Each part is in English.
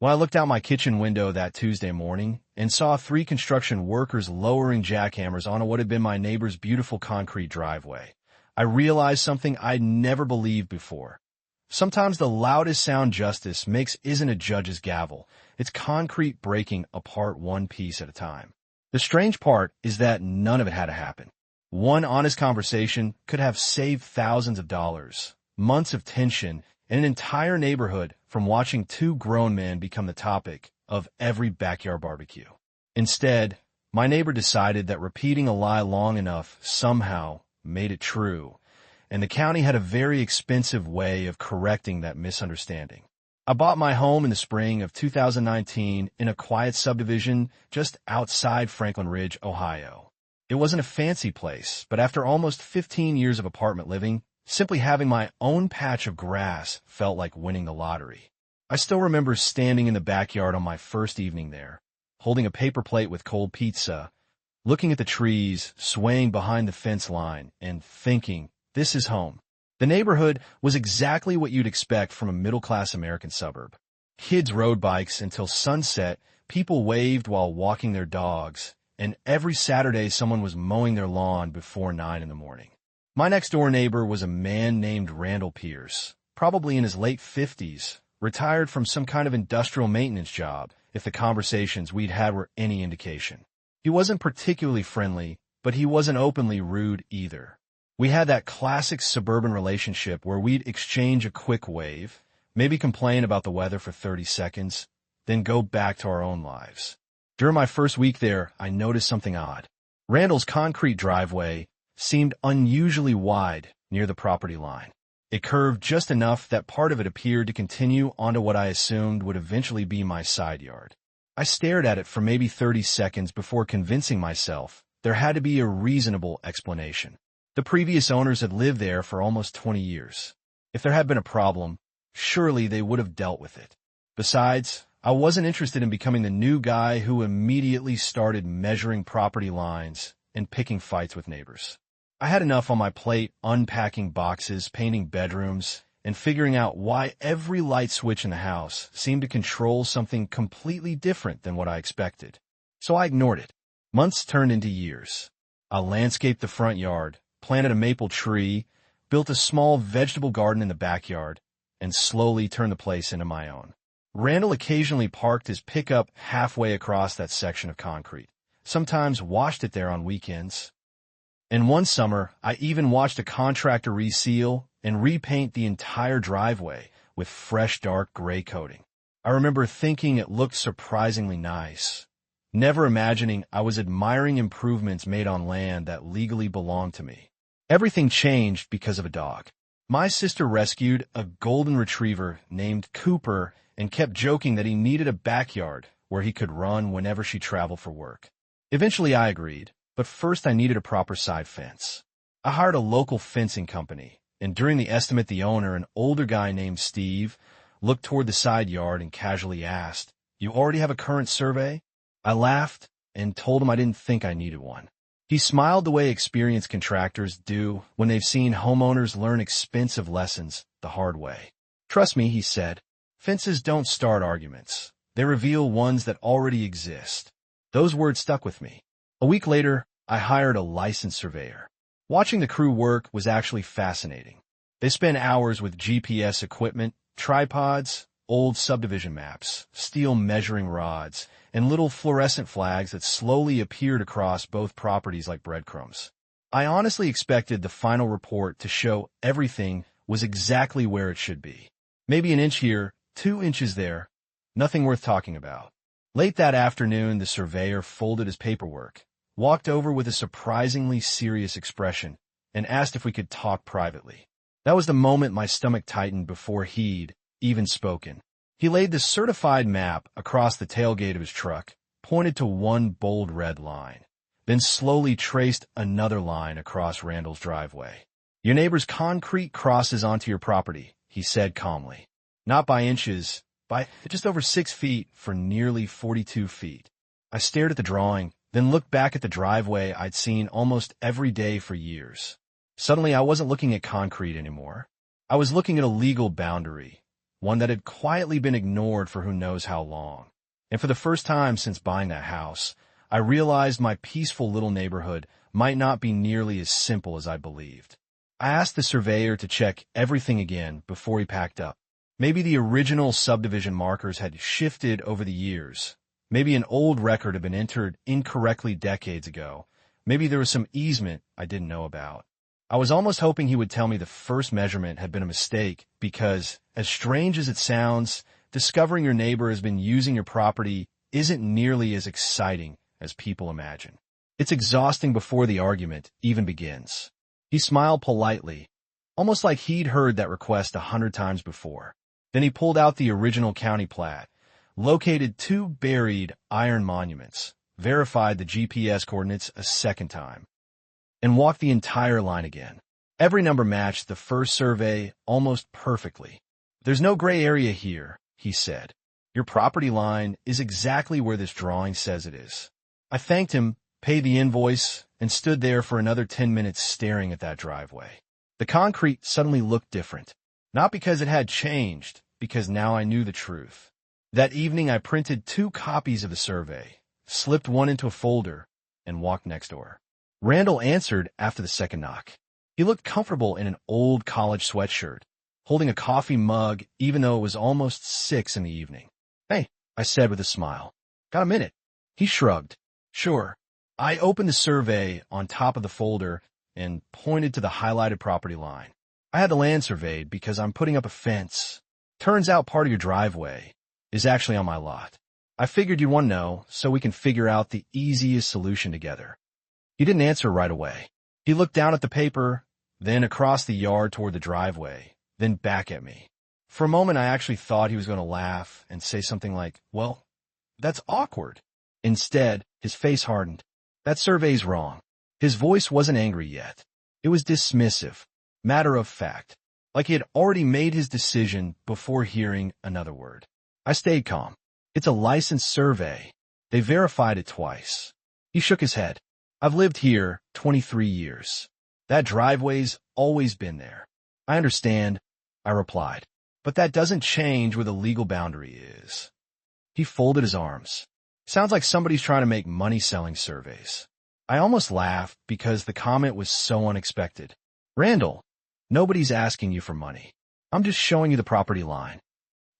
When I looked out my kitchen window that Tuesday morning and saw three construction workers lowering jackhammers onto what had been my neighbor's beautiful concrete driveway, I realized something I'd never believed before. Sometimes the loudest sound justice makes isn't a judge's gavel. It's concrete breaking apart one piece at a time. The strange part is that none of it had to happen. One honest conversation could have saved thousands of dollars, months of tension, and an entire neighborhood from watching two grown men become the topic of every backyard barbecue. Instead, my neighbor decided that repeating a lie long enough somehow made it true, and the county had a very expensive way of correcting that misunderstanding. I bought my home in the spring of 2019 in a quiet subdivision just outside Franklin Ridge, Ohio. It wasn't a fancy place, but after almost 15 years of apartment living, simply having my own patch of grass felt like winning the lottery. I still remember standing in the backyard on my first evening there, holding a paper plate with cold pizza, looking at the trees swaying behind the fence line, and thinking, this is home. The neighborhood was exactly what you'd expect from a middle-class American suburb. Kids rode bikes until sunset, people waved while walking their dogs, and every Saturday someone was mowing their lawn before 9 in the morning. My next-door neighbor was a man named Randall Pierce, probably in his late 50s, retired from some kind of industrial maintenance job, if the conversations we'd had were any indication. He wasn't particularly friendly, but he wasn't openly rude either. We had that classic suburban relationship where we'd exchange a quick wave, maybe complain about the weather for 30 seconds, then go back to our own lives. During my first week there, I noticed something odd. Randall's concrete driveway seemed unusually wide near the property line. It curved just enough that part of it appeared to continue onto what I assumed would eventually be my side yard. I stared at it for maybe 30 seconds before convincing myself there had to be a reasonable explanation. The previous owners had lived there for almost 20 years. If there had been a problem, surely they would have dealt with it. Besides, I wasn't interested in becoming the new guy who immediately started measuring property lines and picking fights with neighbors. I had enough on my plate unpacking boxes, painting bedrooms, and figuring out why every light switch in the house seemed to control something completely different than what I expected. So I ignored it. Months turned into years. I landscaped the front yard, planted a maple tree, built a small vegetable garden in the backyard, and slowly turned the place into my own. Randall occasionally parked his pickup halfway across that section of concrete, sometimes washed it there on weekends. And one summer, I even watched a contractor reseal and repaint the entire driveway with fresh dark gray coating. I remember thinking it looked surprisingly nice, never imagining I was admiring improvements made on land that legally belonged to me. Everything changed because of a dog. My sister rescued a golden retriever named Cooper and kept joking that he needed a backyard where he could run whenever she traveled for work. Eventually I agreed, but first I needed a proper side fence. I hired a local fencing company, and during the estimate the owner, an older guy named Steve, looked toward the side yard and casually asked, "You already have a current survey?" I laughed and told him I didn't think I needed one. He smiled the way experienced contractors do when they've seen homeowners learn expensive lessons the hard way. "Trust me," he said, "fences don't start arguments. They reveal ones that already exist." Those words stuck with me. A week later, I hired a licensed surveyor. Watching the crew work was actually fascinating. They spent hours with GPS equipment, tripods, old subdivision maps, steel measuring rods, and little fluorescent flags that slowly appeared across both properties like breadcrumbs. I honestly expected the final report to show everything was exactly where it should be. Maybe an inch here, 2 inches there, nothing worth talking about. Late that afternoon, the surveyor folded his paperwork, walked over with a surprisingly serious expression, and asked if we could talk privately. That was the moment my stomach tightened before he'd even spoken. He laid the certified map across the tailgate of his truck, pointed to one bold red line, then slowly traced another line across Randall's driveway. "Your neighbor's concrete crosses onto your property," he said calmly. "Not by inches, by just over 6 feet for nearly 42 feet. I stared at the drawing, then looked back at the driveway I'd seen almost every day for years. Suddenly, I wasn't looking at concrete anymore. I was looking at a legal boundary, one that had quietly been ignored for who knows how long. And for the first time since buying that house, I realized my peaceful little neighborhood might not be nearly as simple as I believed. I asked the surveyor to check everything again before he packed up. Maybe the original subdivision markers had shifted over the years. Maybe an old record had been entered incorrectly decades ago. Maybe there was some easement I didn't know about. I was almost hoping he would tell me the first measurement had been a mistake because, as strange as it sounds, discovering your neighbor has been using your property isn't nearly as exciting as people imagine. It's exhausting before the argument even begins. He smiled politely, almost like he'd heard that request 100 times before. Then he pulled out the original county plat, located 2 buried iron monuments, verified the GPS coordinates a second time, and walked the entire line again. Every number matched the first survey almost perfectly. "There's no gray area here," he said. "Your property line is exactly where this drawing says it is." I thanked him, paid the invoice, and stood there for another 10 minutes staring at that driveway. The concrete suddenly looked different. Not because it had changed, because now I knew the truth. That evening I printed 2 copies of the survey, slipped one into a folder, and walked next door. Randall answered after the second knock. He looked comfortable in an old college sweatshirt, holding a coffee mug even though it was almost 6 in the evening. "Hey," I said with a smile. "Got a minute?" He shrugged. "Sure." I opened the survey on top of the folder and pointed to the highlighted property line. "I had the land surveyed because I'm putting up a fence. Turns out part of your driveway is actually on my lot. I figured you'd want to know so we can figure out the easiest solution together." He didn't answer right away. He looked down at the paper, then across the yard toward the driveway, then back at me. For a moment, I actually thought he was going to laugh and say something like, "Well, that's awkward." Instead, his face hardened. "That survey's wrong." His voice wasn't angry yet. It was dismissive, matter of fact, like he had already made his decision before hearing another word. I stayed calm. "It's a licensed survey. They verified it twice." He shook his head. "I've lived here 23 years. That driveway's always been there." "I understand," I replied, "but that doesn't change where the legal boundary is." He folded his arms. "Sounds like somebody's trying to make money selling surveys." I almost laughed because the comment was so unexpected. "Randall, nobody's asking you for money. I'm just showing you the property line."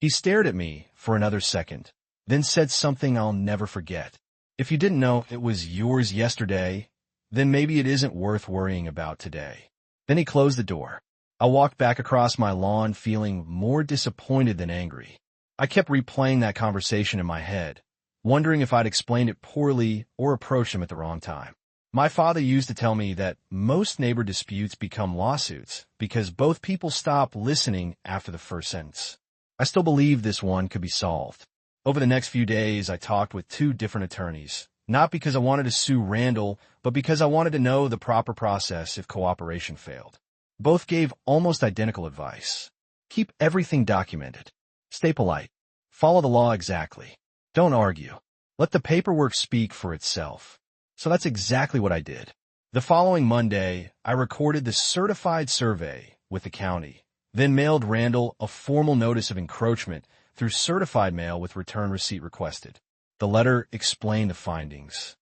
He stared at me for another second, then said something I'll never forget. "If you didn't know it was yours yesterday, then maybe it isn't worth worrying about today." Then he closed the door. I walked back across my lawn feeling more disappointed than angry. I kept replaying that conversation in my head, wondering if I'd explained it poorly or approached him at the wrong time. My father used to tell me that most neighbor disputes become lawsuits because both people stop listening after the first sentence. I still believe this one could be solved. Over the next few days, I talked with 2 different attorneys, not because I wanted to sue Randall, but because I wanted to know the proper process if cooperation failed. Both gave almost identical advice. Keep everything documented. Stay polite. Follow the law exactly. Don't argue. Let the paperwork speak for itself. So that's exactly what I did. The following Monday, I recorded the certified survey with the county, then mailed Randall a formal notice of encroachment through certified mail with return receipt requested. The letter explained the findings,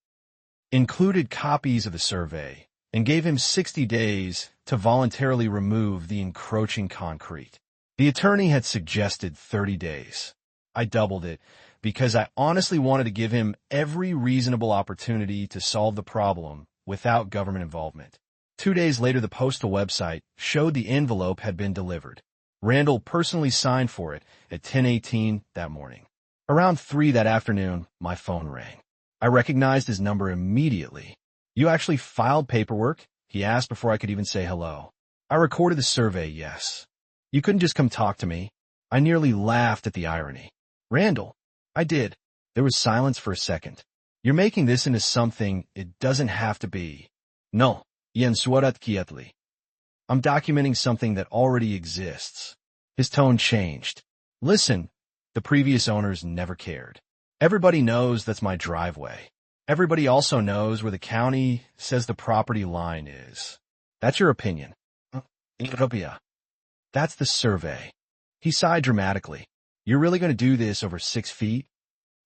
included copies of the survey, and gave him 60 days to voluntarily remove the encroaching concrete. The attorney had suggested 30 days. I doubled it because I honestly wanted to give him every reasonable opportunity to solve the problem without government involvement. 2 days later, the postal website showed the envelope had been delivered. Randall personally signed for it at 10:18 that morning. Around 3 that afternoon, my phone rang. I recognized his number immediately. "You actually filed paperwork?" he asked before I could even say hello. "I recorded the survey, yes." "You couldn't just come talk to me?" I nearly laughed at the irony. "Randall, I did." There was silence for a second. "You're making this into something it doesn't have to be." "No, yen suarat quietly. I'm documenting something that already exists." His tone changed. "Listen, the previous owners never cared. Everybody knows that's my driveway. Everybody also knows where the county says the property line is. That's your opinion. Utopia. That's the survey. He sighed dramatically. "You're really going to do this over 6 feet?"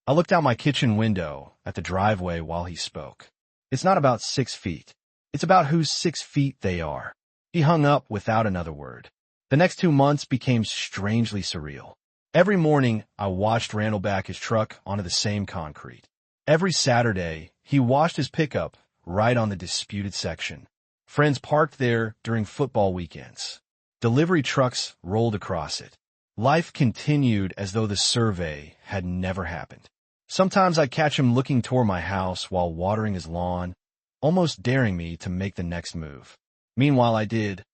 I looked out my kitchen window at the driveway while he spoke. "It's not about 6 feet. It's about whose 6 feet they are." He hung up without another word. The next 2 months became strangely surreal. Every morning, I watched Randall back his truck onto the same concrete. Every Saturday, he washed his pickup right on the disputed section. Friends parked there during football weekends. Delivery trucks rolled across it. Life continued as though the survey had never happened. Sometimes I'd catch him looking toward my house while watering his lawn, almost daring me to make the next move. Meanwhile, I did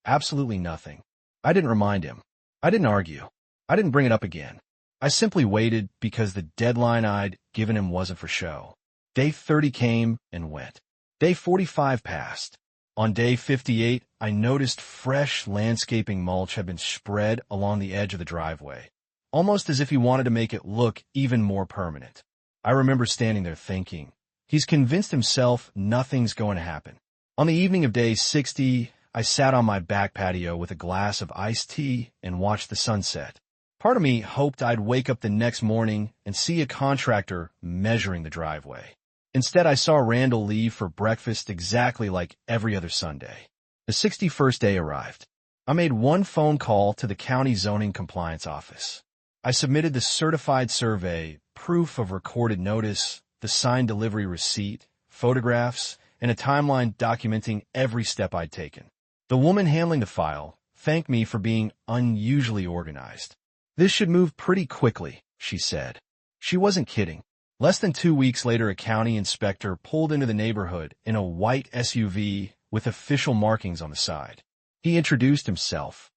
absolutely nothing. I didn't remind him. I didn't argue. I didn't bring it up again. I simply waited because the deadline I'd given him wasn't for show. Day 30 came and went. Day 45 passed. On day 58, I noticed fresh landscaping mulch had been spread along the edge of the driveway, almost as if he wanted to make it look even more permanent. I remember standing there thinking, he's convinced himself nothing's going to happen. On the evening of day 60, I sat on my back patio with a glass of iced tea and watched the sunset. Part of me hoped I'd wake up the next morning and see a contractor measuring the driveway. Instead, I saw Randall leave for breakfast exactly like every other Sunday. The 61st day arrived. I made one phone call to the county zoning compliance office. I submitted the certified survey, proof of recorded notice, the signed delivery receipt, photographs, and a timeline documenting every step I'd taken. The woman handling the file thanked me for being unusually organized. "This should move pretty quickly," she said. She wasn't kidding. Less than 2 weeks later, a county inspector pulled into the neighborhood in a white SUV with official markings on the side. He introduced himself,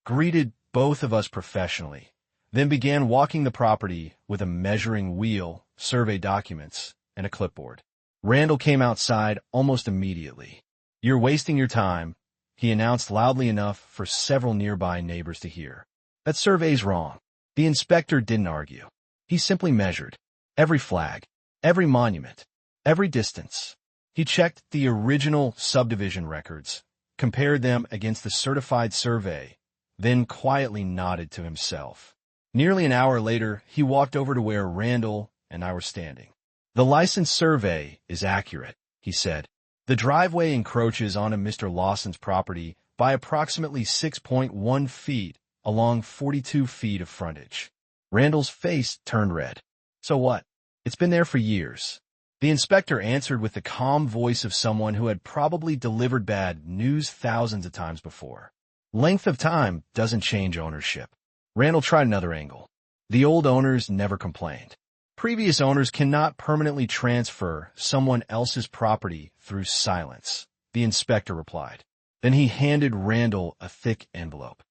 greeted both of us professionally, then began walking the property with a measuring wheel, survey documents, and a clipboard. Randall came outside almost immediately. "You're wasting your time," he announced loudly enough for several nearby neighbors to hear. "That survey's wrong." The inspector didn't argue. He simply measured. Every flag, every monument, every distance. He checked the original subdivision records, compared them against the certified survey, then quietly nodded to himself. Nearly an hour later, he walked over to where Randall and I were standing. "The license survey is accurate," he said. "The driveway encroaches onto Mr. Lawson's property by approximately 6.1 feet along 42 feet of frontage." Randall's face turned red. "So what? It's been there for years." The inspector answered with the calm voice of someone who had probably delivered bad news thousands of times before. "Length of time doesn't change ownership." Randall tried another angle. "The old owners never complained. Previous owners cannot permanently transfer someone else's property through silence," the inspector replied. Then he handed Randall a thick envelope.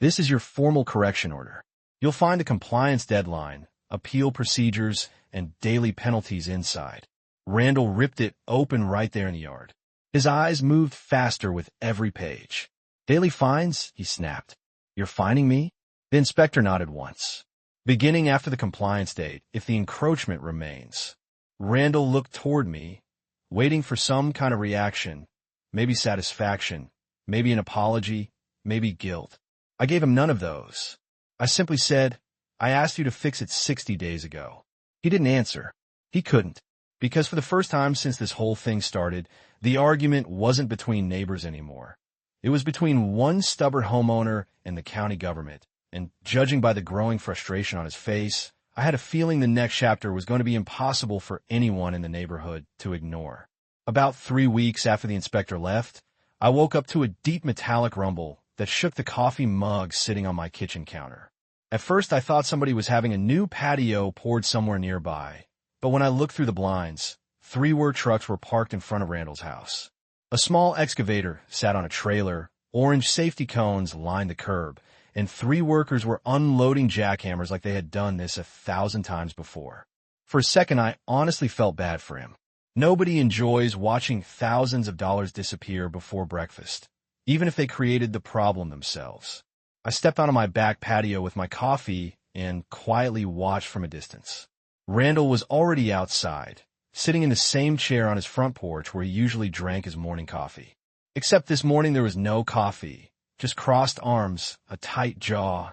"This is your formal correction order. You'll find the compliance deadline, appeal procedures, and daily penalties inside." Randall ripped it open right there in the yard. His eyes moved faster with every page. "Daily fines?" he snapped. "You're fining me?" The inspector nodded once. "Beginning after the compliance date, if the encroachment remains." Randall looked toward me, waiting for some kind of reaction, maybe satisfaction, maybe an apology, maybe guilt. I gave him none of those. I simply said, "I asked you to fix it 60 days ago." He didn't answer. He couldn't. Because for the first time since this whole thing started, the argument wasn't between neighbors anymore. It was between one stubborn homeowner and the county government. And judging by the growing frustration on his face, I had a feeling the next chapter was going to be impossible for anyone in the neighborhood to ignore. About 3 weeks after the inspector left, I woke up to a deep metallic rumble that shook the coffee mug sitting on my kitchen counter. At first, I thought somebody was having a new patio poured somewhere nearby, but when I looked through the blinds, 3 work trucks were parked in front of Randall's house. A small excavator sat on a trailer, orange safety cones lined the curb, and 3 workers were unloading jackhammers like they had done this 1,000 times before. For a second, I honestly felt bad for him. Nobody enjoys watching thousands of dollars disappear before breakfast, even if they created the problem themselves. I stepped onto my back patio with my coffee and quietly watched from a distance. Randall was already outside, sitting in the same chair on his front porch where he usually drank his morning coffee. Except this morning there was no coffee, just crossed arms, a tight jaw,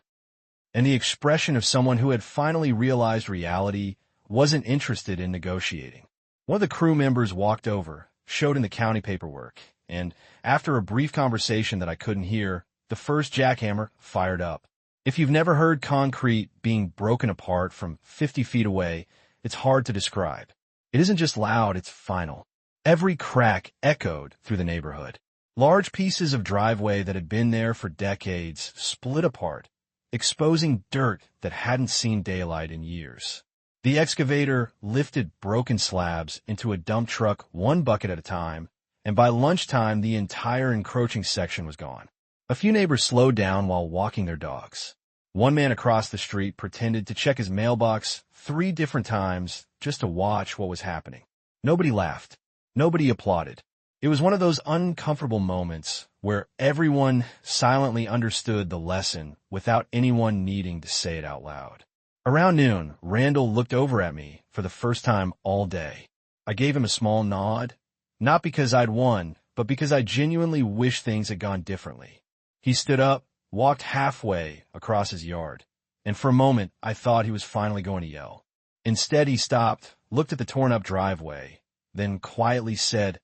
and the expression of someone who had finally realized reality, wasn't interested in negotiating. One of the crew members walked over, showed in the county paperwork, and after a brief conversation that I couldn't hear, the first jackhammer fired up. If you've never heard concrete being broken apart from 50 feet away, it's hard to describe. It isn't just loud, it's final. Every crack echoed through the neighborhood. Large pieces of driveway that had been there for decades split apart, exposing dirt that hadn't seen daylight in years. The excavator lifted broken slabs into a dump truck one bucket at a time, and by lunchtime the entire encroaching section was gone. A few neighbors slowed down while walking their dogs. One man across the street pretended to check his mailbox 3 different times just to watch what was happening. Nobody laughed. Nobody applauded. It was one of those uncomfortable moments where everyone silently understood the lesson without anyone needing to say it out loud. Around noon, Randall looked over at me for the first time all day. I gave him a small nod, not because I'd won, but because I genuinely wished things had gone differently. He stood up, walked halfway across his yard, and for a moment I thought he was finally going to yell. Instead, he stopped, looked at the torn-up driveway, then quietly said,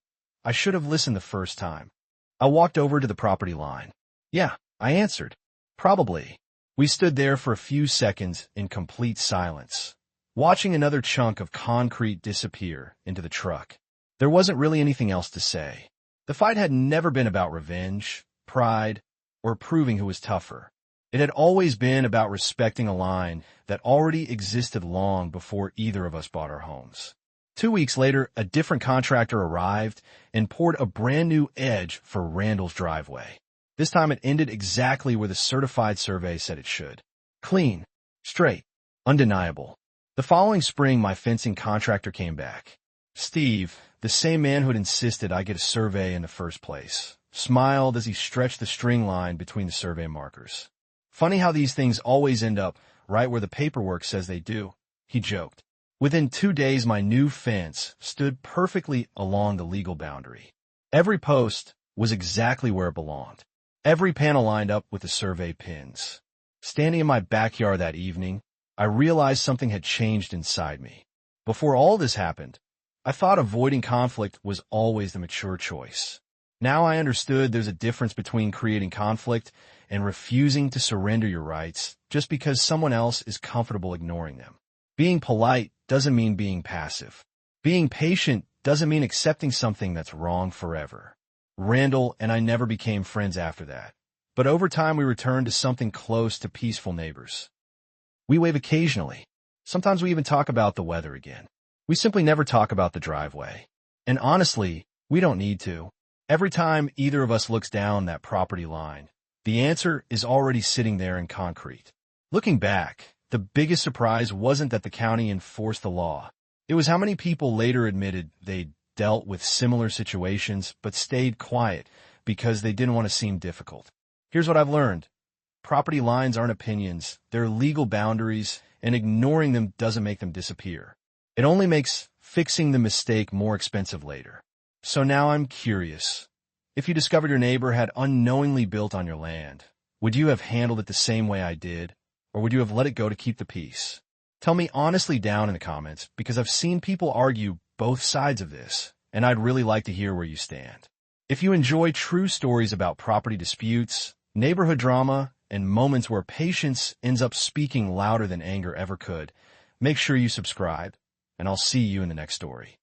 "I should have listened the first time." I walked over to the property line. "Yeah," I answered. "Probably." We stood there for a few seconds in complete silence, watching another chunk of concrete disappear into the truck. There wasn't really anything else to say. The fight had never been about revenge, pride, or proving who was tougher. It had always been about respecting a line that already existed long before either of us bought our homes. 2 weeks later, a different contractor arrived and poured a brand new edge for Randall's driveway. This time it ended exactly where the certified survey said it should. Clean, straight, undeniable. The following spring, my fencing contractor came back. Steve, the same man who had insisted I get a survey in the first place, smiled as he stretched the string line between the survey markers. "Funny how these things always end up right where the paperwork says they do," he joked. Within 2 days, my new fence stood perfectly along the legal boundary. Every post was exactly where it belonged. Every panel lined up with the survey pins. Standing in my backyard that evening, I realized something had changed inside me. Before all this happened, I thought avoiding conflict was always the mature choice. Now I understood there's a difference between creating conflict and refusing to surrender your rights just because someone else is comfortable ignoring them. Being polite doesn't mean being passive. Being patient doesn't mean accepting something that's wrong forever. Randall and I never became friends after that, but over time we returned to something close to peaceful neighbors. We wave occasionally. Sometimes we even talk about the weather again. We simply never talk about the driveway. And honestly, we don't need to. Every time either of us looks down that property line, the answer is already sitting there in concrete. Looking back, the biggest surprise wasn't that the county enforced the law. It was how many people later admitted they'd dealt with similar situations but stayed quiet because they didn't want to seem difficult. Here's what I've learned. Property lines aren't opinions, they're legal boundaries, and ignoring them doesn't make them disappear. It only makes fixing the mistake more expensive later. So now I'm curious. If you discovered your neighbor had unknowingly built on your land, would you have handled it the same way I did, or would you have let it go to keep the peace? Tell me honestly down in the comments, because I've seen people argue both sides of this, and I'd really like to hear where you stand. If you enjoy true stories about property disputes, neighborhood drama, and moments where patience ends up speaking louder than anger ever could, make sure you subscribe, and I'll see you in the next story.